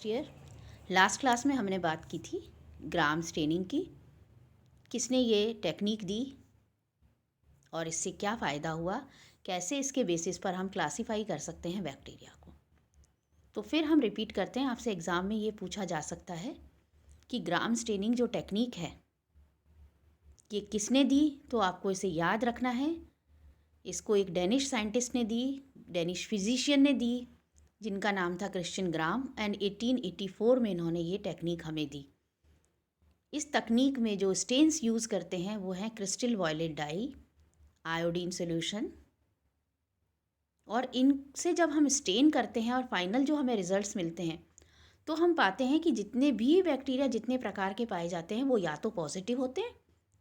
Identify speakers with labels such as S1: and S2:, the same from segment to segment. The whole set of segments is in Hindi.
S1: ईयर लास्ट क्लास में हमने बात की थी ग्राम स्टेनिंग की। किसने ये टेक्निक दी और इससे क्या फ़ायदा हुआ, कैसे इसके बेसिस पर हम क्लासिफाई कर सकते हैं बैक्टीरिया को। तो फिर हम रिपीट करते हैं, आपसे एग्ज़ाम में ये पूछा जा सकता है कि ग्राम स्टेनिंग जो टेक्निक है ये किसने दी। तो आपको इसे याद रखना है। इसको एक डेनिश साइंटिस्ट ने दी, डेनिश फिजिशियन ने दी, जिनका नाम था क्रिश्चियन ग्राम, एंड 1884 में इन्होंने ये टेक्निक हमें दी। इस तकनीक में जो स्टेन्स यूज़ करते हैं वो हैं crystal violet dye, iodine solution, और इनसे जब हम स्टेन करते हैं और फाइनल जो हमें रिजल्ट्स मिलते हैं तो हम पाते हैं कि जितने भी बैक्टीरिया जितने प्रकार के पाए जाते हैं वो या तो पॉजिटिव होते हैं,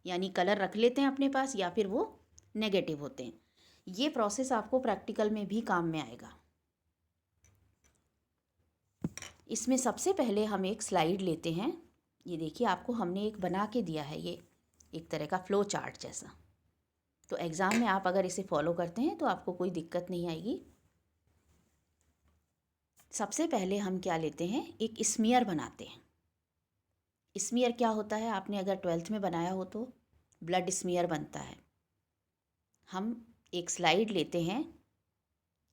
S1: यानी कलर रख लेते हैं अपने पास, या फिर वो नेगेटिव होते हैं। ये प्रोसेस आपको प्रैक्टिकल में भी काम में आएगा। इसमें सबसे पहले हम एक स्लाइड लेते हैं। ये देखिए, आपको हमने एक बना के दिया है, ये एक तरह का फ्लो चार्ट जैसा। तो एग्ज़ाम में आप अगर इसे फॉलो करते हैं तो आपको कोई दिक्कत नहीं आएगी। सबसे पहले हम क्या लेते हैं, एक स्मीयर बनाते हैं। स्मीयर क्या होता है, आपने अगर 12th में बनाया हो तो ब्लड स्मीयर बनता है। हम एक स्लाइड लेते हैं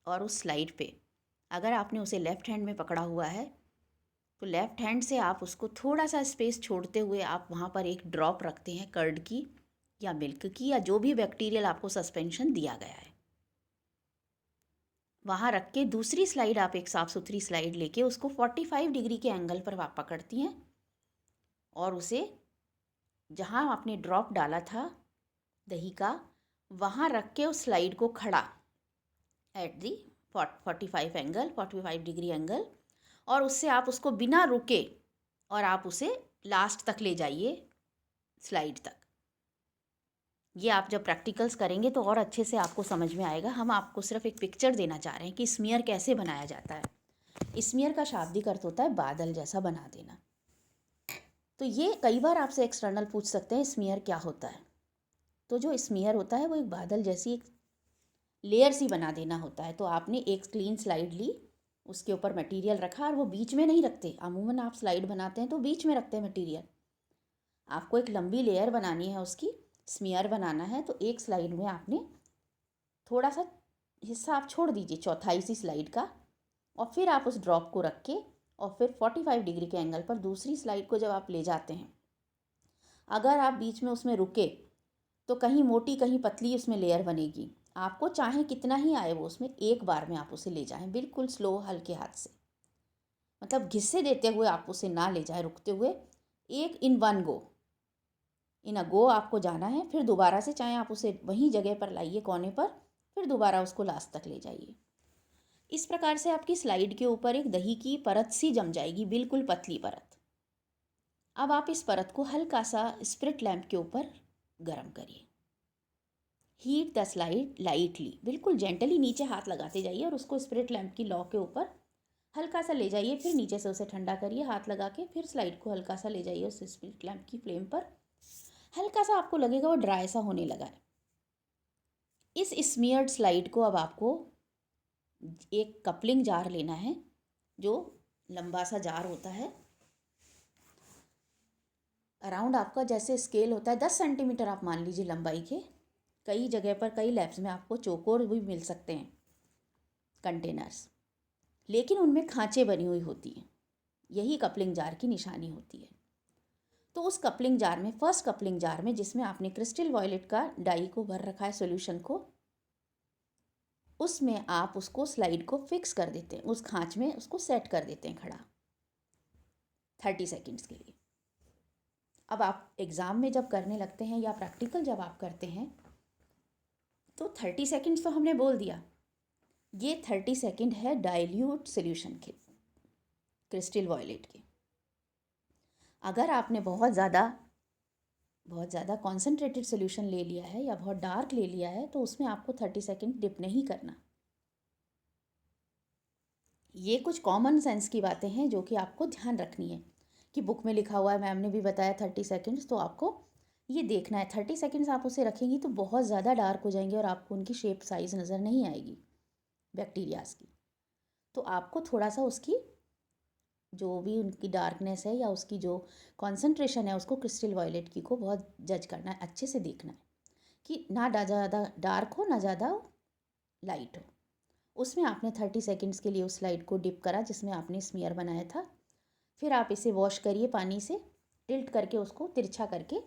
S1: और उस स्लाइड पे अगर आपने उसे लेफ़्ट हैंड में पकड़ा हुआ है तो लेफ़्ट हैंड से आप उसको थोड़ा सा स्पेस छोड़ते हुए आप वहाँ पर एक ड्रॉप रखते हैं कर्ड की या मिल्क की या जो भी बैक्टीरियल आपको सस्पेंशन दिया गया है। वहाँ रख के दूसरी स्लाइड आप एक साफ़ सुथरी स्लाइड लेके उसको 45 डिग्री के एंगल पर आप पकड़ती हैं और उसे जहाँ आपने ड्रॉप डाला था दही का वहाँ रख के उस स्लाइड को खड़ा एट दी 45 डिग्री एंगल, और उससे आप उसको बिना रुके और आप उसे लास्ट तक ले जाइए, स्लाइड तक। ये आप जब प्रैक्टिकल्स करेंगे तो और अच्छे से आपको समझ में आएगा। हम आपको सिर्फ एक पिक्चर देना चाह रहे हैं कि स्मीयर कैसे बनाया जाता है। स्मीयर का शाब्दिक अर्थ होता है बादल जैसा बना देना। तो ये कई बार आपसे एक्सटर्नल पूछ सकते हैं स्मीयर क्या होता है। तो जो स्मीयर होता है वो एक बादल जैसी एक लेयर सी बना देना होता है। तो आपने एक क्लीन स्लाइड ली, उसके ऊपर मटेरियल रखा, और वो बीच में नहीं रखते। अमूमन आप स्लाइड बनाते हैं तो बीच में रखते हैं मटेरियल। आपको एक लंबी लेयर बनानी है, उसकी स्मीयर बनाना है, तो एक स्लाइड में आपने थोड़ा सा हिस्सा आप छोड़ दीजिए, चौथाई सी स्लाइड का, और फिर आप उस ड्रॉप को रख के और फिर 45 डिग्री के एंगल पर दूसरी स्लाइड को जब आप ले जाते हैं, अगर आप बीच में उसमें रुके तो कहीं मोटी कहीं पतली उसमें लेयर बनेगी। आपको चाहे कितना ही आए वो उसमें, एक बार में आप उसे ले जाएं बिल्कुल स्लो हल्के हाथ से, मतलब घिस्से देते हुए आप उसे ना ले जाएं, रुकते हुए। एक इन वन गो, इन अ गो आपको जाना है। फिर दोबारा से चाहे आप उसे वहीं जगह पर लाइए कोने पर, फिर दोबारा उसको लास्ट तक ले जाइए। इस प्रकार से आपकी स्लाइड के ऊपर एक दही की परत सी जम जाएगी, बिल्कुल पतली परत। अब आप इस परत को हल्का सा स्प्रिट लैंप के ऊपर गर्म करिए। हीट द स्लाइड लाइटली, बिल्कुल जेंटली नीचे हाथ लगाते जाइए और उसको स्प्रिट लैंप की लौ के ऊपर हल्का सा ले जाइए। फिर नीचे से उसे ठंडा करिए हाथ लगा के, फिर स्लाइड को हल्का सा ले जाइए उस स्प्रिट लैंप की फ्लेम पर। हल्का सा आपको लगेगा वो ड्राई सा होने लगा है। इस स्मियर्ड स्लाइड को अब आपको एक कपलिंग जार लेना है, जो लंबा सा जार होता है, अराउंड आपका जैसे स्केल होता है 10 सेंटीमीटर आप मान लीजिए लंबाई के। कई जगह पर कई लैब्स में आपको चौकोर भी मिल सकते हैं कंटेनर्स, लेकिन उनमें खांचे बनी हुई होती हैं। यही कपलिंग जार की निशानी होती है। तो उस कपलिंग जार में, फर्स्ट कपलिंग जार में जिसमें आपने क्रिस्टल वॉयलेट का डाई को भर रखा है सॉल्यूशन को, उसमें आप उसको स्लाइड को फिक्स कर देते हैं, उस खांच में उसको सेट कर देते हैं खड़ा 30 सेकेंड्स के लिए। अब आप एग्ज़ाम में जब करने लगते हैं या प्रैक्टिकल जब आप करते हैं तो 30 सेकेंड्स तो हमने बोल दिया, ये 30 सेकेंड है डाइल्यूट सोल्यूशन के, क्रिस्टल वॉयलेट के। अगर आपने बहुत ज़्यादा कॉन्सेंट्रेटेड सोल्यूशन ले लिया है या बहुत डार्क ले लिया है तो उसमें आपको 30 सेकेंड डिप नहीं करना। ये कुछ कॉमन सेंस की बातें हैं जो कि आपको ध्यान रखनी है कि बुक में लिखा हुआ है, मैम ने भी बताया 30 सेकेंड्स, तो आपको ये देखना है। 30 सेकेंड्स आप उसे रखेंगी तो बहुत ज़्यादा डार्क हो जाएंगे और आपको उनकी शेप साइज़ नज़र नहीं आएगी बैक्टीरियाज की। तो आपको थोड़ा सा उसकी जो भी उनकी डार्कनेस है या उसकी जो कॉन्सेंट्रेशन है उसको क्रिस्टल वॉयलेट की को बहुत जज करना है, अच्छे से देखना है कि ना ज़्यादा डार्क हो ना ज़्यादा लाइट हो। उसमें आपने 30 सेकेंड्स के लिए उस लाइट को डिप करा जिसमें आपने स्मीयर बनाया था। फिर आप इसे वॉश करिए पानी से, टिल्ट करके उसको तिरछा करके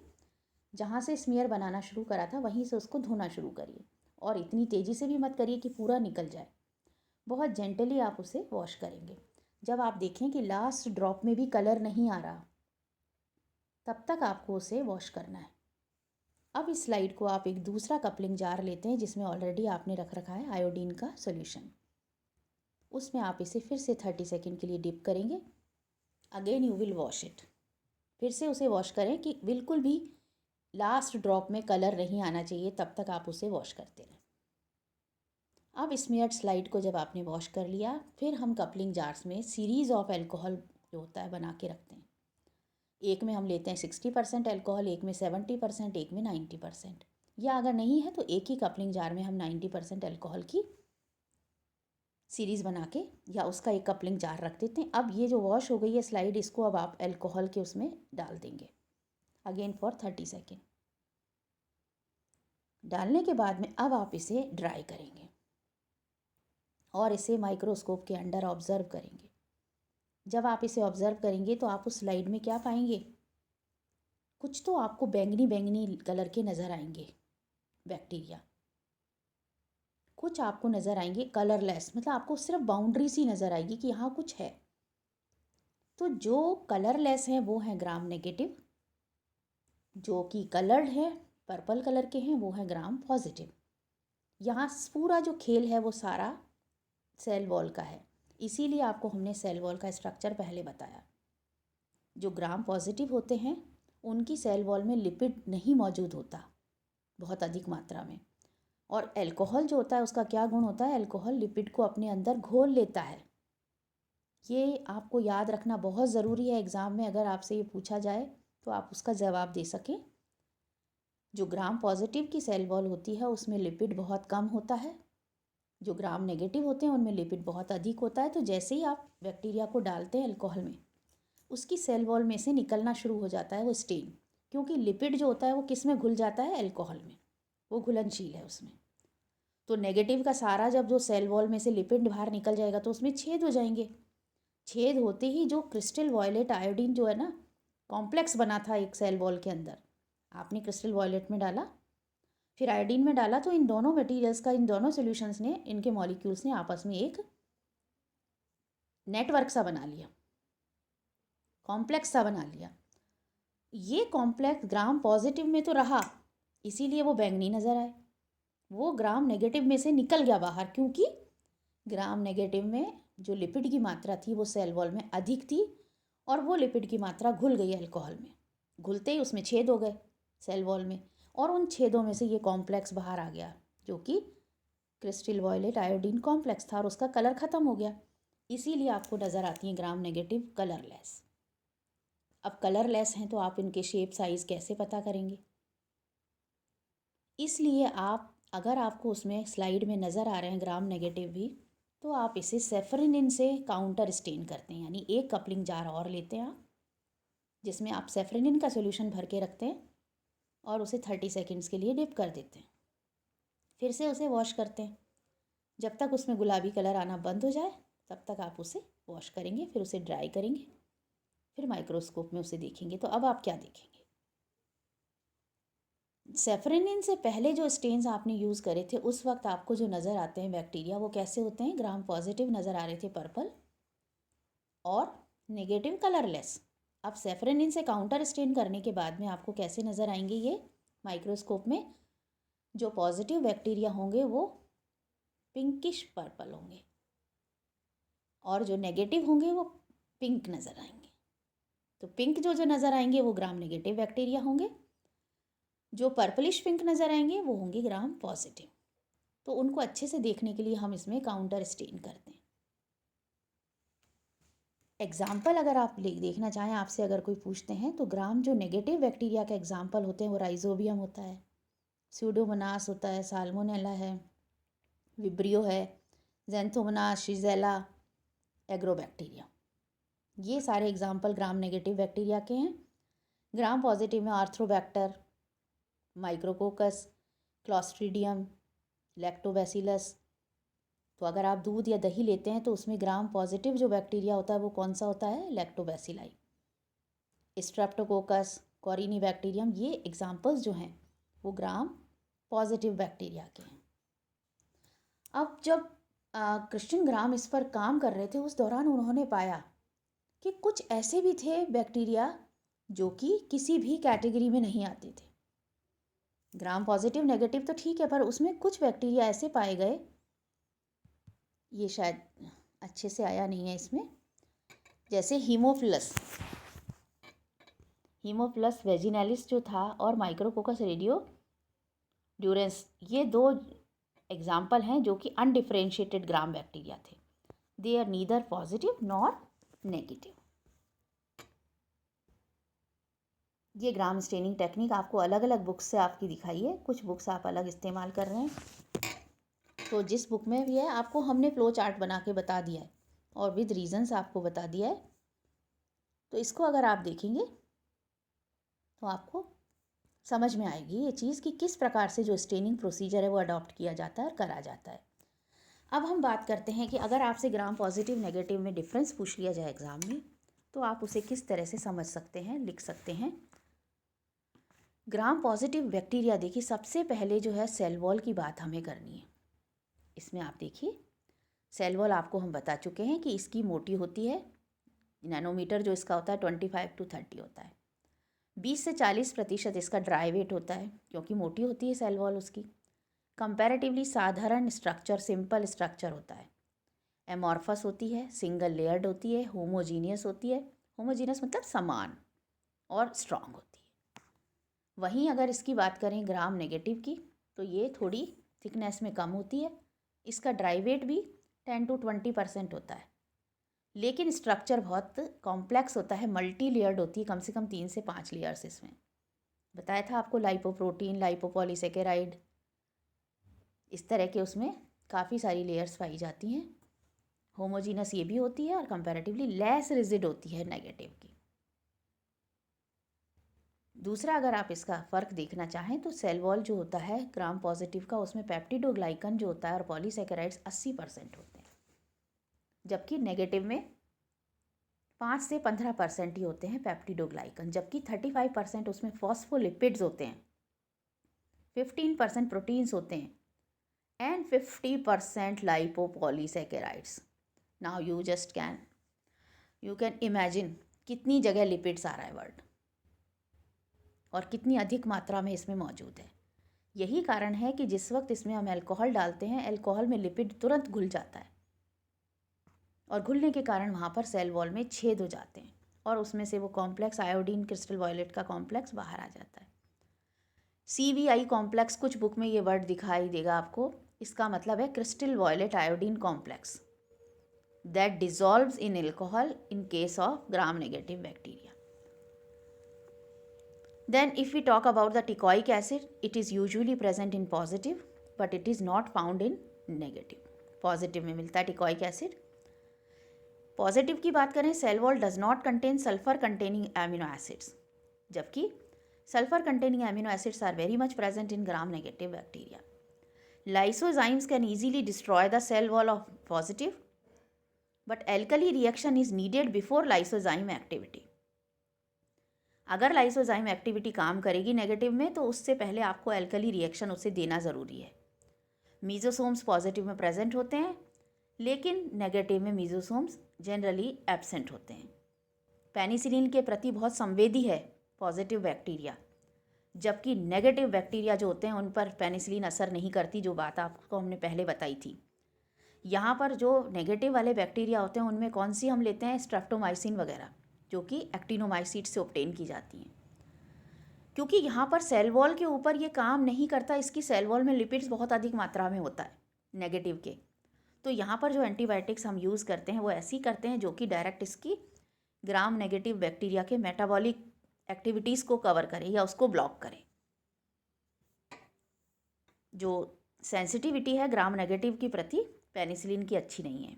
S1: जहाँ से स्मीयर बनाना शुरू करा था वहीं से उसको धोना शुरू करिए। और इतनी तेज़ी से भी मत करिए कि पूरा निकल जाए, बहुत जेंटली आप उसे वॉश करेंगे। जब आप देखें कि लास्ट ड्रॉप में भी कलर नहीं आ रहा, तब तक आपको उसे वॉश करना है। अब इस स्लाइड को आप एक दूसरा कपलिंग जार लेते हैं जिसमें ऑलरेडी आपने रख रखा है आयोडीन का सॉल्यूशन। उसमें आप इसे फिर से 30 सेकेंड के लिए डिप करेंगे। Again you will wash it. फिर से उसे वॉश करें कि बिल्कुल भी लास्ट ड्रॉप में कलर नहीं आना चाहिए, तब तक आप उसे वॉश करते रहें। अब स्मीयर्ड स्लाइड को जब आपने वॉश कर लिया, फिर हम कपलिंग जार्स में सीरीज़ ऑफ एल्कोहल जो होता है बना के रखते हैं। एक में हम लेते हैं 60% एल्कोहल, एक में 70%, एक में 90%। या अगर नहीं है तो एक ही कपलिंग जार में हम 90% एल्कोहल की सीरीज़ बना के या उसका एक कपलिंग जार रख देते हैं। अब ये जो वॉश हो गई है स्लाइड, इसको अब आप एल्कोहल के उसमें डाल देंगे अगेन फॉर 30 सेकेंड। डालने के बाद में अब आप इसे ड्राई करेंगे और इसे माइक्रोस्कोप के अंडर ऑब्ज़र्व करेंगे। जब आप इसे ऑब्ज़र्व करेंगे तो आप उस स्लाइड में क्या पाएंगे, कुछ तो आपको बैंगनी बैंगनी कलर के नज़र आएंगे बैक्टीरिया, कुछ आपको नज़र आएंगे कलरलेस, मतलब आपको सिर्फ बाउंड्री सी नज़र आएगी कि यहाँ कुछ है। तो जो कलरलेस हैं वो हैं ग्राम नेगेटिव, जो कि कलर्ड है पर्पल कलर के हैं वो हैं ग्राम पॉजिटिव। यहाँ पूरा जो खेल है वो सारा सेल वॉल का है, इसीलिए आपको हमने सेल वॉल का स्ट्रक्चर पहले बताया। जो ग्राम पॉजिटिव होते हैं उनकी सेल वॉल में लिपिड नहीं मौजूद होता बहुत अधिक मात्रा में, और अल्कोहल जो होता है उसका क्या गुण होता है, अल्कोहल लिपिड को अपने अंदर घोल लेता है। ये आपको याद रखना बहुत ज़रूरी है, एग्ज़ाम में अगर आपसे ये पूछा जाए तो आप उसका जवाब दे सकें। जो ग्राम पॉजिटिव की सेल वॉल होती है उसमें लिपिड बहुत कम होता है, जो ग्राम नेगेटिव होते हैं उनमें लिपिड बहुत अधिक होता है। तो जैसे ही आप बैक्टीरिया को डालते हैं अल्कोहल में, उसकी सेल वॉल में से निकलना शुरू हो जाता है वो स्टेन, क्योंकि लिपिड जो होता है वो किस में घुल जाता है, अल्कोहल में, वो घुलनशील है उसमें। तो नेगेटिव का सारा जब जो सेल वॉल में से लिपिड बाहर निकल जाएगा तो उसमें छेद हो जाएंगे। छेद होते ही जो क्रिस्टल वॉयलेट आयोडीन जो है ना, कॉम्प्लेक्स बना था एक सेल वॉल के अंदर, आपने क्रिस्टल वॉयलेट में डाला फिर आयोडीन में डाला, तो इन दोनों मटेरियल्स का, इन दोनों सॉल्यूशंस ने, इनके मॉलिक्यूल्स ने आपस में एक नेटवर्क सा बना लिया, कॉम्प्लेक्स सा बना लिया। ये कॉम्प्लेक्स ग्राम पॉजिटिव में तो रहा, इसीलिए वो बैंगनी नज़र आए। वो ग्राम नेगेटिव में से निकल गया बाहर, क्योंकि ग्राम नेगेटिव में जो लिपिड की मात्रा थी वो सेल वॉल में अधिक थी, और वो लिपिड की मात्रा घुल गई अल्कोहल में। घुलते ही उसमें छेद हो गए सेल वॉल में, और उन छेदों में से ये कॉम्प्लेक्स बाहर आ गया जो कि क्रिस्टल वॉयलेट आयोडीन कॉम्प्लेक्स था, और उसका कलर ख़त्म हो गया। इसीलिए आपको नज़र आती हैं ग्राम नेगेटिव कलरलेस। अब कलरलेस हैं तो आप इनके शेप साइज़ कैसे पता करेंगे, इसलिए आप, अगर आपको उसमें स्लाइड में नज़र आ रहे हैं ग्राम नेगेटिव भी, तो आप इसे सेफरनिन से काउंटर स्टेन करते हैं, यानी एक कपलिंग जार और लेते हैं आप, जिसमें आप सेफरनिन का सोल्यूशन भर के रखते हैं और उसे 30 सेकेंड्स के लिए डिप कर देते हैं। फिर से उसे वॉश करते हैं, जब तक उसमें गुलाबी कलर आना बंद हो जाए तब तक आप उसे वॉश करेंगे, फिर उसे ड्राई करेंगे, फिर माइक्रोस्कोप में उसे देखेंगे। तो अब आप क्या देखेंगे, सेफरनिन से पहले जो स्टेन्स आपने यूज़ करे थे उस वक्त आपको जो नज़र आते हैं बैक्टीरिया वो कैसे होते हैं, ग्राम पॉजिटिव नज़र आ रहे थे, पर्पल और नेगेटिव कलरलेस। अब सेफरनिन से काउंटर स्टेन करने के बाद में आपको कैसे नज़र आएंगे ये माइक्रोस्कोप में, जो पॉजिटिव बैक्टीरिया होंगे वो पिंकिश पर्पल होंगे और जो नेगेटिव होंगे वो पिंक नज़र आएंगे। तो पिंक जो जो नज़र आएंगे वो ग्राम नेगेटिव बैक्टीरिया होंगे, जो पर्पलिश पिंक नज़र आएंगे वो होंगे ग्राम पॉजिटिव। तो उनको अच्छे से देखने के लिए हम इसमें काउंटर स्टेन करते हैं। एग्जाम्पल अगर आप देखना चाहें, आपसे अगर कोई पूछते हैं तो ग्राम जो नेगेटिव बैक्टीरिया का एग्जाम्पल होते हैं वो राइजोबियम होता है, स्यूडोमोनास होता है, साल्मोनेला है, विब्रियो है, जेंथोमोनास, शिजेला, एग्रोबैक्टीरिया। ये सारे एग्जाम्पल ग्राम नेगेटिव बैक्टीरिया के हैं। ग्राम पॉजिटिव में आर्थ्रोबैक्टर, माइक्रोकोकस, क्लॉस्ट्रीडियम, लैक्टोबैसिलस। तो अगर आप दूध या दही लेते हैं तो उसमें ग्राम पॉजिटिव जो बैक्टीरिया होता है वो कौन सा होता है? लैक्टोबैसिलाई। स्ट्रेप्टोकोकस, कॉरिनीबैक्टीरियम, ये एग्जाम्पल्स जो हैं वो ग्राम पॉजिटिव बैक्टीरिया के हैं। अब जब क्रिश्चियन ग्राम इस पर काम कर रहे थे उस दौरान उन्होंने पाया कि कुछ ऐसे भी थे बैक्टीरिया जो कि किसी भी कैटेगरी में नहीं आते थे। ग्राम पॉजिटिव नेगेटिव तो ठीक है, पर उसमें कुछ बैक्टीरिया ऐसे पाए गए, ये शायद अच्छे से आया नहीं है इसमें, जैसे हीमोफिलस वेजिनैलिस जो था और माइक्रोकोकस रेडियो ड्यूरेंस, ये 2 एग्जाम्पल हैं जो कि अनडिफरेंशिएटेड ग्राम बैक्टीरिया थे। They are neither positive nor negative. ये ग्राम स्टेनिंग टेक्निक आपको अलग अलग बुक्स से आपकी दिखाई है, कुछ बुक्स आप अलग इस्तेमाल कर रहे हैं। तो जिस बुक में भी है आपको हमने फ्लो चार्ट बना के बता दिया है और विद रीजंस आपको बता दिया है। तो इसको अगर आप देखेंगे तो आपको समझ में आएगी ये चीज़ कि किस प्रकार से जो स्टेनिंग प्रोसीजर है वो अडॉप्ट किया जाता है और करा जाता है। अब हम बात करते हैं कि अगर आपसे ग्राम पॉजिटिव नेगेटिव में डिफरेंस पूछ लिया जाए एग्ज़ाम में तो आप उसे किस तरह से समझ सकते हैं, लिख सकते हैं। ग्राम पॉजिटिव बैक्टीरिया, देखिए सबसे पहले जो है सेल वॉल की बात हमें करनी है। इसमें आप देखिए सेल वॉल आपको हम बता चुके हैं कि इसकी मोटी होती है, नैनोमीटर जो इसका होता है 25 to 30 होता है। 20 से 40% इसका ड्राई वेट होता है क्योंकि मोटी होती है सेल वॉल उसकी। कंपैरेटिवली साधारण स्ट्रक्चर, सिंपल स्ट्रक्चर होता है। एमॉर्फस होती है, सिंगल लेयर्ड होती है, होमोजीनियस होती है। होमोजीनियस मतलब समान और स्ट्रांग होती है। वहीं अगर इसकी बात करें ग्राम नेगेटिव की तो ये थोड़ी थिकनेस में कम होती है। इसका ड्राई वेट भी 10 to 20% होता है, लेकिन स्ट्रक्चर बहुत कॉम्प्लेक्स होता है, मल्टी लेयर्ड होती है, कम से कम 3 से 5 लेयर्स इसमें। बताया था आपको लाइपोप्रोटीन, लाइपोपॉलीसेकेराइड, इस तरह के उसमें काफ़ी सारी लेयर्स पाई जाती हैं। होमोजीनस ये भी होती है और कंपैरेटिवली लेस रिजिड होती है नेगेटिव की। दूसरा अगर आप इसका फ़र्क देखना चाहें तो सेल वॉल जो होता है ग्राम पॉजिटिव का, उसमें पेप्टिडोग्लाइकन जो होता है और पॉलीसेकेराइड्स 80% होते हैं, जबकि नेगेटिव में 5 से 15% ही होते हैं पेप्टिडोग्लाइकन, जबकि 35% उसमें फॉस्फोलिपिड्स होते हैं, 15% प्रोटीन्स होते हैं and 50% lipopolysaccharides. Now you can imagine कितनी जगह लिपिड्स आ रहा है वर्ड और कितनी अधिक मात्रा में इसमें मौजूद है। यही कारण है कि जिस वक्त इसमें हम अल्कोहल डालते हैं, अल्कोहल में लिपिड तुरंत घुल जाता है और घुलने के कारण वहाँ पर सेल वॉल में छेद हो जाते हैं और उसमें से वो कॉम्प्लेक्स आयोडीन क्रिस्टल वायलेट का कॉम्प्लेक्स बाहर आ जाता है। CVI कॉम्प्लेक्स, कुछ बुक में ये वर्ड दिखाई देगा आपको, इसका मतलब है crystal violet iodine complex that dissolves in alcohol in case of Gram negative bacteria. Then if we talk about the teichoic acid, it is usually present in positive but it is not found in negative. Positive में मिलता है टिकॉइक एसिड। पॉजिटिव की बात करें, cell wall does not contain sulphur containing amino acids, जबकि sulphur containing amino acids are very much present in gram negative bacteria. Lysozymes can easily destroy the cell wall of positive, but alkali reaction is needed before lysozyme activity. अगर लाइसोजाइम एक्टिविटी काम करेगी नेगेटिव में तो उससे पहले आपको एल्कली रिएक्शन उसे देना ज़रूरी है। मीजोसोम्स पॉजिटिव में प्रेजेंट होते हैं, लेकिन नेगेटिव में मीजोसोम्स जनरली एब्सेंट होते हैं। पेनिसिलिन के प्रति बहुत संवेदी है पॉजिटिव बैक्टीरिया, जबकि नेगेटिव बैक्टीरिया जो होते हैं उन पर पेनिसिलिन असर नहीं करती, जो बात आपको हमने पहले बताई थी। यहाँ पर जो नेगेटिव वाले बैक्टीरिया होते हैं उनमें कौन सी हम लेते हैं? स्ट्रेप्टोमाइसिन वगैरह, जो कि एक्टिनोमाइसीट से ऑब्टेन की जाती हैं। क्योंकि यहाँ पर सेल वॉल के ऊपर ये काम नहीं करता, इसकी सेल वॉल में लिपिड्स बहुत अधिक मात्रा में होता है नेगेटिव के। तो यहाँ पर जो एंटीबायोटिक्स हम यूज़ करते हैं वो ऐसी करते हैं जो कि डायरेक्ट इसकी ग्राम नेगेटिव बैक्टीरिया के मेटाबॉलिक एक्टिविटीज़ को कवर करे या उसको ब्लॉक करे। जो सेंसिटिविटी है ग्राम नेगेटिव के प्रति पेनिसिलिन की अच्छी नहीं है।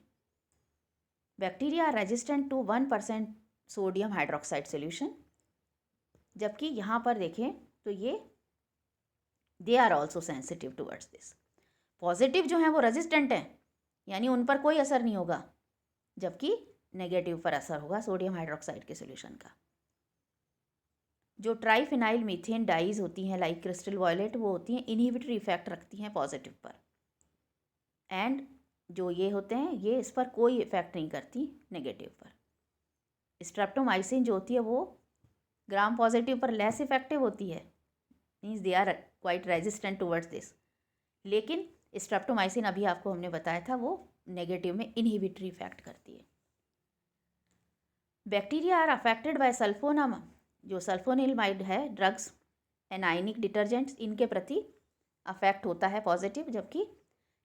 S1: Bacteria are resistant to 1% sodium hydroxide solution, जबकि यहाँ पर देखें तो ये they are also sensitive towards this. Positive जो हैं वो रेजिस्टेंट हैं, यानी उन पर कोई असर नहीं होगा, जबकि नेगेटिव पर असर होगा सोडियम हाइड्रोक्साइड के सोल्यूशन का। जो ट्राइफिनाइल मीथेन डाइज होती हैं लाइक क्रिस्टल वॉयलेट, वो होती हैं इनहिबिटरी इफेक्ट रखती हैं पॉजिटिव पर, एंड जो ये होते हैं ये इस पर कोई इफेक्ट नहीं करती नेगेटिव पर। स्ट्रेप्टोमाइसिन जो होती है वो ग्राम पॉजिटिव पर लेस इफेक्टिव होती है, means they are quite resistant towards this, लेकिन स्ट्रेप्टोमाइसिन अभी आपको हमने बताया था वो नेगेटिव में इनहिबिटरी इफेक्ट करती है। बैक्टीरिया आर अफेक्टेड बाय सल्फोनाम, जो सल्फोनिलमाइड है ड्रग्स, एनाइनिक डिटर्जेंट्स, इनके प्रति अफेक्ट होता है पॉजिटिव, जबकि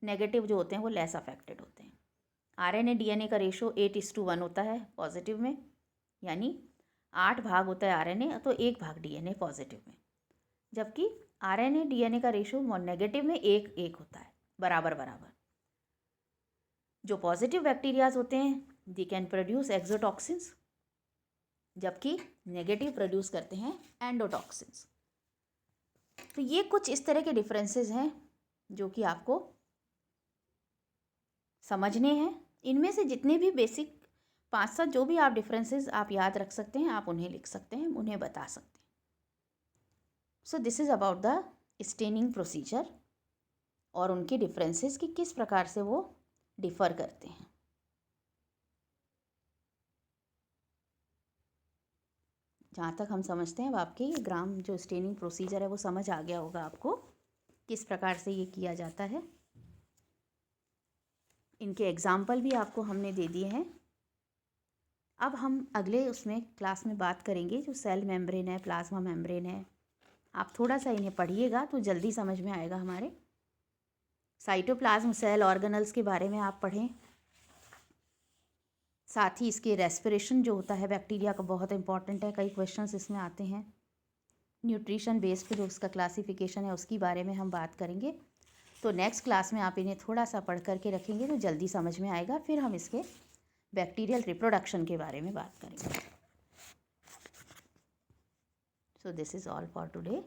S1: नेगेटिव जो होते हैं वो लेस अफेक्टेड होते हैं। आरएनए डीएनए का रेशो 8:1 होता है पॉजिटिव में, यानी 8 भाग होता है आरएनए तो 1 भाग डीएनए पॉजिटिव में, जबकि आरएनए डीएनए का रेशो नेगेटिव में 1:1 होता है, बराबर बराबर। जो पॉजिटिव बैक्टीरियाज होते हैं दे कैन प्रोड्यूस एक्सोटॉक्सिन्स, जबकि नेगेटिव प्रोड्यूस करते हैं एंडोटॉक्सिन्स। तो ये कुछ इस तरह के डिफरेंसेस हैं जो कि आपको समझने हैं। इनमें से जितने भी बेसिक 5-7 जो भी आप डिफरेंसेस आप याद रख सकते हैं, आप उन्हें लिख सकते हैं, उन्हें बता सकते हैं। So this is about the staining procedure और उनके डिफरेंसेस कि किस प्रकार से वो डिफ़र करते हैं। जहाँ तक हम समझते हैं अब आपके ये ग्राम जो स्टेनिंग प्रोसीजर है वो समझ आ गया होगा आपको किस प्रकार से ये किया जाता है। इनके एग्जाम्पल भी आपको हमने दे दिए हैं। अब हम अगले उसमें क्लास में बात करेंगे जो सेल मेम्ब्रेन है, प्लाज्मा मेम्ब्रेन है। आप थोड़ा सा इन्हें पढ़िएगा तो जल्दी समझ में आएगा हमारे। साइटोप्लाज्म सेल ऑर्गेनल्स के बारे में आप पढ़ें, साथ ही इसके रेस्पिरेशन जो होता है बैक्टीरिया का बहुत इंपॉर्टेंट है, कई क्वेश्चंस इसमें आते हैं। न्यूट्रिशन बेस्ड जो उसका क्लासिफिकेशन है उसकी बारे में हम बात करेंगे। तो नेक्स्ट क्लास में आप इन्हें थोड़ा सा पढ़ करके रखेंगे तो जल्दी समझ में आएगा। फिर हम इसके बैक्टीरियल रिप्रोडक्शन के बारे में बात करेंगे। So this is all for today.